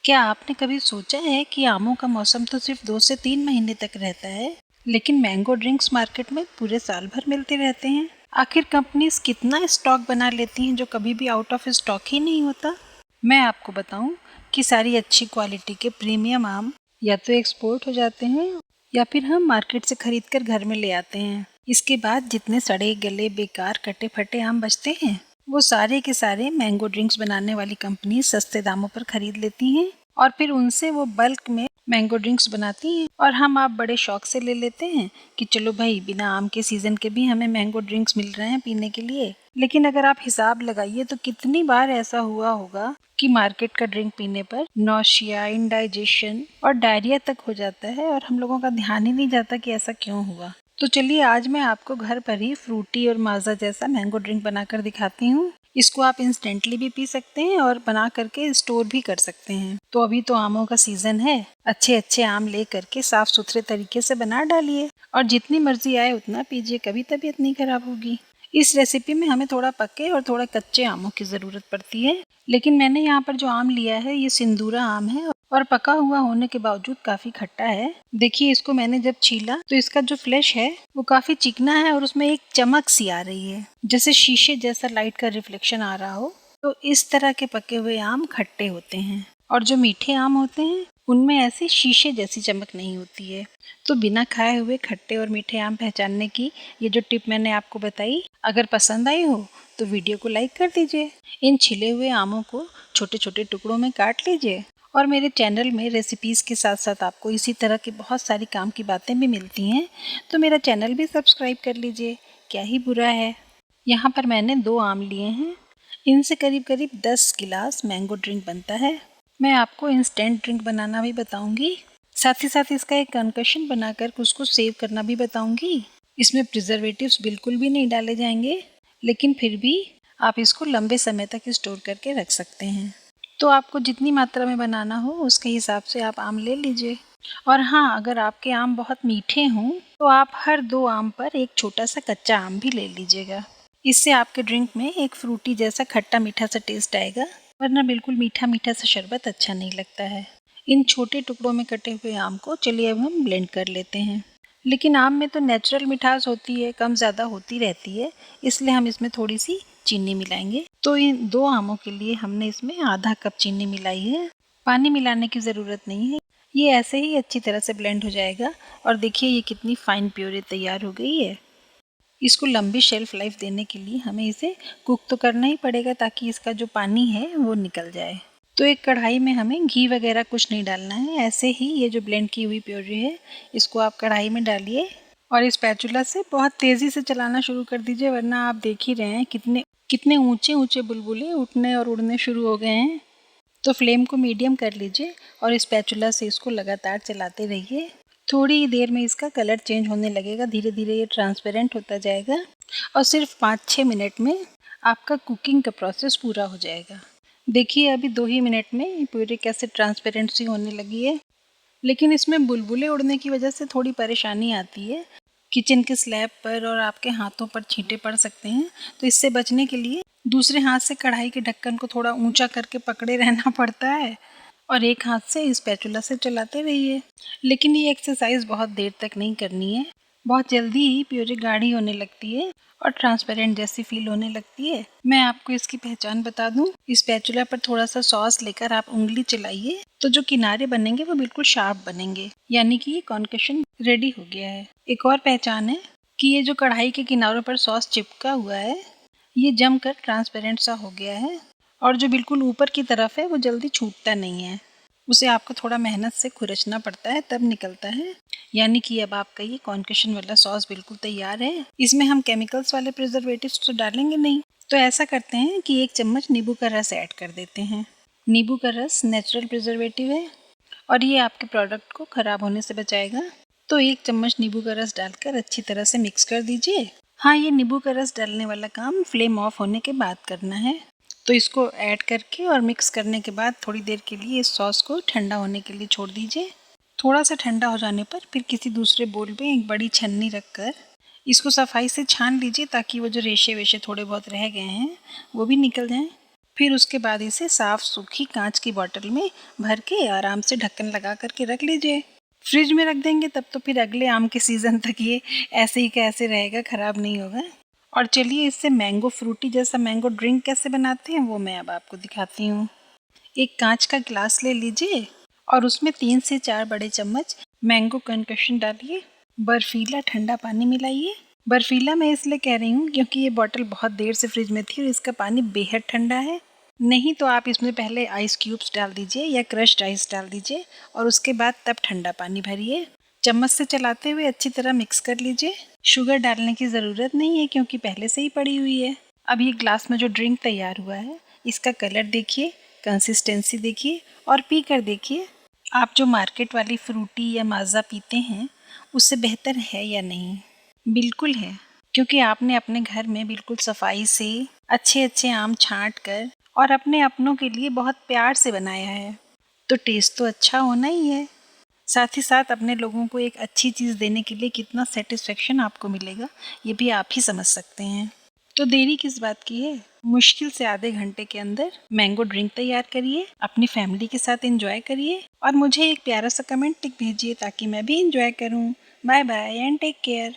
क्या आपने कभी सोचा है कि आमों का मौसम तो सिर्फ 2 से 3 महीने तक रहता है, लेकिन मैंगो ड्रिंक्स मार्केट में पूरे साल भर मिलते रहते हैं। आखिर कंपनीज कितना स्टॉक बना लेती हैं जो कभी भी आउट ऑफ स्टॉक ही नहीं होता। मैं आपको बताऊं कि सारी अच्छी क्वालिटी के प्रीमियम आम या तो एक्सपोर्ट हो जाते हैं या फिर हम मार्केट से खरीद कर घर में ले आते हैं। इसके बाद जितने सड़े गले बेकार कटे फटे आम बचते हैं वो सारे के सारे मैंगो ड्रिंक्स बनाने वाली कंपनी सस्ते दामों पर खरीद लेती हैं और फिर उनसे वो बल्क में मैंगो ड्रिंक्स बनाती हैं और हम आप बड़े शौक से ले लेते हैं कि चलो भाई बिना आम के सीजन के भी हमें मैंगो ड्रिंक्स मिल रहे हैं पीने के लिए। लेकिन अगर आप हिसाब लगाइए तो कितनी बार ऐसा हुआ होगा कि मार्केट का ड्रिंक पीने पर नौशिया, इंडाइजेशन और डायरिया तक हो जाता है और हम लोगों का ध्यान ही नहीं जाता कि ऐसा क्यों हुआ। तो चलिए आज मैं आपको घर पर ही फ्रूटी और माजा जैसा मैंगो ड्रिंक बनाकर दिखाती हूँ। इसको आप इंस्टेंटली भी पी सकते हैं और बना करके स्टोर भी कर सकते हैं। तो अभी तो आमों का सीजन है, अच्छे अच्छे आम ले करके साफ सुथरे तरीके से बना डालिए और जितनी मर्जी आए उतना पीजिए, कभी तबीयत नहीं खराब होगी। इस रेसिपी में हमें थोड़ा पके और थोड़ा कच्चे आमों की ज़रूरत पड़ती है, लेकिन मैंने यहाँ पर जो आम लिया है ये सिंदूरा आम है और पका हुआ होने के बावजूद काफ़ी खट्टा है। देखिए इसको मैंने जब छीला तो इसका जो फ्लैश है वो काफ़ी चिकना है और उसमें एक चमक सी आ रही है, जैसे शीशे जैसा लाइट का रिफ्लेक्शन आ रहा हो। तो इस तरह के पके हुए आम खट्टे होते हैं और जो मीठे आम होते हैं उनमें ऐसी शीशे जैसी चमक नहीं होती है। तो बिना खाए हुए खट्टे और मीठे आम पहचानने की ये जो टिप मैंने आपको बताई, अगर पसंद आई हो तो वीडियो को लाइक कर दीजिए। इन छिले हुए आमों को छोटे छोटे टुकड़ों में काट लीजिए और मेरे चैनल में रेसिपीज़ के साथ साथ आपको इसी तरह की बहुत सारी काम की बातें भी मिलती हैं, तो मेरा चैनल भी सब्सक्राइब कर लीजिए, क्या ही बुरा है। यहाँ पर मैंने 2 आम लिए हैं, इनसे करीब करीब 10 गिलास मैंगो ड्रिंक बनता है। मैं आपको इंस्टेंट ड्रिंक बनाना भी बताऊंगी, साथ ही साथ इसका एक कंकशन बनाकर उसको सेव करना भी बताऊंगी। इसमें प्रिजर्वेटिव्स बिल्कुल भी नहीं डाले जाएंगे, लेकिन फिर भी आप इसको लंबे समय तक स्टोर करके रख सकते हैं। तो आपको जितनी मात्रा में बनाना हो उसके हिसाब से आप आम ले लीजिए। और हाँ, अगर आपके आम बहुत मीठे हों तो आप हर 2 आम पर एक छोटा सा कच्चा आम भी ले लीजिएगा। इससे आपके ड्रिंक में एक फ्रूटी जैसा खट्टा मीठा सा टेस्ट आएगा, वरना बिल्कुल मीठा मीठा सा शरबत अच्छा नहीं लगता है। इन छोटे टुकड़ों में कटे हुए आम को चलिए अब हम ब्लेंड कर लेते हैं। लेकिन आम में तो नेचुरल मिठास होती है, कम ज़्यादा होती रहती है, इसलिए हम इसमें थोड़ी सी चीनी मिलाएंगे। तो इन 2 आमों के लिए हमने इसमें आधा कप चीनी मिलाई है। पानी मिलाने की ज़रूरत नहीं है, ये ऐसे ही अच्छी तरह से ब्लेंड हो जाएगा। और देखिए ये कितनी फाइन प्योरी तैयार हो गई है। इसको लंबी शेल्फ लाइफ देने के लिए हमें इसे कुक तो करना ही पड़ेगा ताकि इसका जो पानी है वो निकल जाए। तो एक कढ़ाई में हमें घी वगैरह कुछ नहीं डालना है, ऐसे ही ये जो ब्लेंड की हुई प्योरी है इसको आप कढ़ाई में डालिए और इस स्पैचुला से बहुत तेज़ी से चलाना शुरू कर दीजिए, वरना आप देख ही रहे हैं कितने कितने ऊंचे ऊंचे बुलबुले उठने और उड़ने शुरू हो गए हैं। तो फ्लेम को मीडियम कर लीजिए और इस स्पैचुला से इसको लगातार चलाते रहिए। थोड़ी ही देर में इसका कलर चेंज होने लगेगा, धीरे धीरे ये ट्रांसपेरेंट होता जाएगा और सिर्फ 5-6 मिनट में आपका कुकिंग का प्रोसेस पूरा हो जाएगा। देखिए अभी 2 ही मिनट में ये प्यूरी कैसे ट्रांसपेरेंट सी होने लगी है। लेकिन इसमें बुलबुले उड़ने की वजह से थोड़ी परेशानी आती है, किचन के स्लैब पर और आपके हाथों पर छींटे पड़ सकते हैं। तो इससे बचने के लिए दूसरे हाथ से कढ़ाई के ढक्कन को थोड़ा ऊंचा करके पकड़े रहना पड़ता है और एक हाथ से इस स्पैचुला से चलाते रहिए। लेकिन ये एक्सरसाइज बहुत देर तक नहीं करनी है, बहुत जल्दी ही प्यूरी गाढ़ी होने लगती है और ट्रांसपेरेंट जैसी फील होने लगती है। मैं आपको इसकी पहचान बता दूं, इस स्पैचुला पर थोड़ा सा सॉस लेकर आप उंगली चलाइए तो जो किनारे बनेंगे वो बिल्कुल शार्प बनेंगे, यानी कि ये कॉन्कशन रेडी हो गया है। एक और पहचान है कि ये जो कढ़ाई के किनारों पर सॉस चिपका हुआ है ये जमकर ट्रांसपेरेंट सा हो गया है और जो बिल्कुल ऊपर की तरफ है वो जल्दी छूटता नहीं है, उसे आपको थोड़ा मेहनत से खुरचना पड़ता है तब निकलता है। यानी कि अब आपका ये कॉन्कशन वाला सॉस बिल्कुल तैयार है। इसमें हम केमिकल्स वाले प्रिजर्वेटिव्स तो डालेंगे नहीं, तो ऐसा करते हैं कि 1 चम्मच नींबू का रस ऐड कर देते हैं। नींबू का रस नेचुरल प्रिजर्वेटिव है और ये आपके प्रोडक्ट को ख़राब होने से बचाएगा। तो 1 चम्मच नींबू का रस डालकर अच्छी तरह से मिक्स कर दीजिए। हाँ, ये नींबू का रस डालने वाला काम फ्लेम ऑफ होने के बाद करना है। तो इसको ऐड करके और मिक्स करने के बाद थोड़ी देर के लिए इस सॉस को ठंडा होने के लिए छोड़ दीजिए। थोड़ा सा ठंडा हो जाने पर फिर किसी दूसरे बोल में एक बड़ी छन्नी रखकर इसको सफाई से छान लीजिए ताकि वो जो रेशे वेशे थोड़े बहुत रह गए हैं वो भी निकल जाएं। फिर उसके बाद इसे साफ सूखी कांच की बोतल में भर के आराम से ढक्कन लगा करके रख लीजिए। फ्रिज में रख देंगे तब तो फिर अगले आम के सीज़न तक ये ऐसे ही का ऐसे रहेगा, ख़राब नहीं होगा। और चलिए इससे मैंगो फ्रूटी जैसा मैंगो ड्रिंक कैसे बनाते हैं वो मैं अब आपको दिखाती हूँ। एक कांच का गिलास ले लीजिए और उसमें 3 से 4 बड़े चम्मच मैंगो कंकशन डालिए। बर्फीला ठंडा पानी मिलाइए। बर्फीला मैं इसलिए कह रही हूँ क्योंकि ये बॉटल बहुत देर से फ्रिज में थी और इसका पानी बेहद ठंडा है। नहीं तो आप इसमें पहले आइस क्यूब्स डाल दीजिए या क्रश्ड आइस डाल दीजिए और उसके बाद तब ठंडा पानी भरिए। चम्मच से चलाते हुए अच्छी तरह मिक्स कर लीजिए। शुगर डालने की ज़रूरत नहीं है क्योंकि पहले से ही पड़ी हुई है। अब ये ग्लास में जो ड्रिंक तैयार हुआ है इसका कलर देखिए, कंसिस्टेंसी देखिए और पी कर देखिए आप जो मार्केट वाली फ्रूटी या माज़ा पीते हैं उससे बेहतर है या नहीं। बिल्कुल है, क्योंकि आपने अपने घर में बिल्कुल सफाई से अच्छे अच्छे आम छांट कर और अपने अपनों के लिए बहुत प्यार से बनाया है, तो टेस्ट तो अच्छा होना ही है। साथ ही साथ अपने लोगों को एक अच्छी चीज़ देने के लिए कितना सेटिस्फेक्शन आपको मिलेगा ये भी आप ही समझ सकते हैं। तो देरी किस बात की है, मुश्किल से आधे घंटे के अंदर मैंगो ड्रिंक तैयार करिए, अपनी फैमिली के साथ एंजॉय करिए और मुझे एक प्यारा सा कमेंट लिख भेजिए ताकि मैं भी एंजॉय करूँ। Bye bye and take care.